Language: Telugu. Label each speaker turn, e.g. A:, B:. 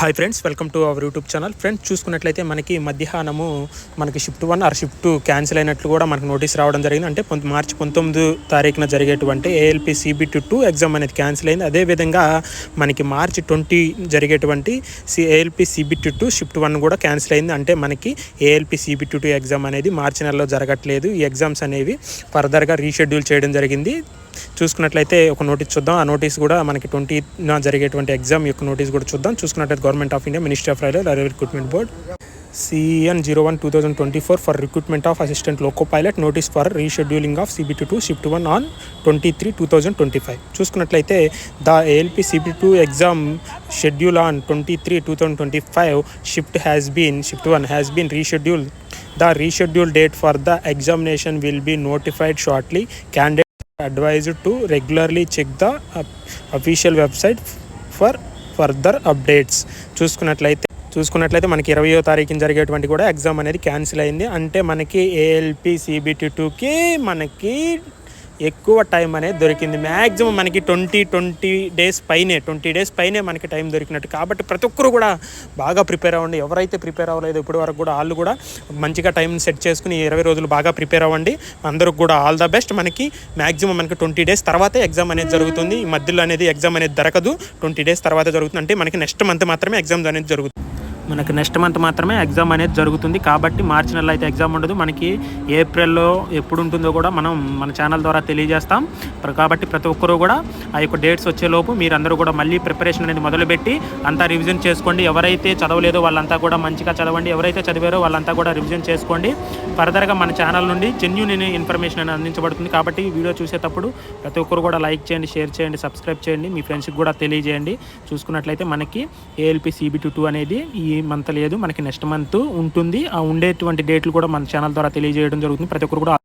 A: Hi friends, welcome to our YouTube channel. Friends, చూసుకున్నట్లయితే మనకి మధ్యాహ్నము మనకి షిఫ్ట్ 1 ఆర్ షిఫ్ట్ 2 క్యాన్సిల్ అయినట్లు కూడా మనకు నోటీస్ రావడం జరిగింది. అంటే మార్చి 19 తారీఖున జరిగేటువంటి ఏఎల్పి CBT2 ఎగ్జామ్ అనేది క్యాన్సిల్ అయింది. అదేవిధంగా మనకి మార్చి 20 జరిగేటువంటి ఏఎల్పి CBT2 షిఫ్ట్ 1 కూడా క్యాన్సిల్ అయింది. అంటే మనకి ఏఎల్పి CBT2 ఎగ్జామ్ అనేది మార్చి నెలలో జరగట్లేదు. ఈ ఎగ్జామ్స్ అనేవి ఫర్దర్గా రీషెడ్యూల్ చేయడం జరిగింది. చూసుకున్నట్లయితే ఒక నోటీస్ చూద్దాం. ఆ నోటీస్ కూడా మనకి 20న జరిగేటువంటి ఎగ్జామ్ యొక్క నోటీస్ కూడా చూద్దాం. చూసుకున్నట్లయితే government of India, ministry of railway recruitment board CEN 01/2024 for recruitment of assistant loco pilot notice for rescheduling of CBT2 shift 1 on 23/2025. చూసుకున్నట్లయితే the ALP CBT2 exam schedule on 23/2025 shift 1 has been rescheduled. The rescheduled date for the examination will be notified shortly. Candidate advised to regularly check the official website for further updates. చూసుకున్నట్లయితే మనకి 20వ తారీఖున జరిగేటువంటి కూడా ఎగ్జామ్ అనేది క్యాన్సిల్ అయింది. అంటే మనకి ఏఎల్పి CBT2కి మనకి ఎక్కువ టైం అనేది దొరికింది. మ్యాక్సిమం మనకి 20 డేస్ పైనే మనకి టైం దొరికినట్టు. కాబట్టి ప్రతి ఒక్కరు కూడా బాగా ప్రిపేర్ అవ్వండి. ఎవరైతే ప్రిపేర్ అవ్వలేదు ఇప్పటి వరకు కూడా వాళ్ళు కూడా మంచిగా టైం సెట్ చేసుకుని 20 రోజులు బాగా ప్రిపేర్ అవ్వండి. అందరికి కూడా ఆల్ ద బెస్ట్. మనకి మ్యాక్సిమం మనకి 20 డేస్ తర్వాతే ఎగ్జామ్ అనేది జరుగుతుంది. ఈ మధ్యలో అనేది ఎగ్జామ్ అనేది దొరకదు. 20 డేస్ తర్వాత జరుగుతుంది. అంటే మనకి నెక్స్ట్ మంత్ మాత్రమే ఎగ్జామ్ అనేది జరుగుతుంది. కాబట్టి మార్చి నెలలో అయితే ఎగ్జామ్ ఉండదు. మనకి ఏప్రిల్లో ఎప్పుడు ఉంటుందో కూడా మనం మన ఛానల్ ద్వారా తెలియజేస్తాం. కాబట్టి ప్రతి ఒక్కరూ కూడా ఆ యొక్క డేట్స్ వచ్చేలోపు మీరందరూ కూడా మళ్ళీ ప్రిపరేషన్ అనేది మొదలుపెట్టి అంతా రివిజన్ చేసుకోండి. ఎవరైతే చదవలేదో వాళ్ళంతా కూడా మంచిగా చదవండి. ఎవరైతే చదివారో వాళ్ళంతా కూడా రివిజన్ చేసుకోండి. ఫర్దర్గా మన ఛానల్ నుండి జెన్యూన్ ఇన్ఫర్మేషన్ అనేది అందించబడుతుంది. కాబట్టి వీడియో చూసేటప్పుడు ప్రతి ఒక్కరు కూడా లైక్ చేయండి, షేర్ చేయండి, సబ్స్క్రైబ్ చేయండి, మీ ఫ్రెండ్స్కి కూడా తెలియజేయండి. చూసుకున్నట్లయితే మనకి ఏఎల్పి CBT2 అనేది ఈ మంత్ లేదు, మనకి నెక్స్ట్ మంత్ ఉంటుంది. ఆ ఉండేటువంటి డేట్లు కూడా మన ఛానల్ ద్వారా తెలియజేయడం జరుగుతుంది. ప్రతి ఒక్కరు కూడా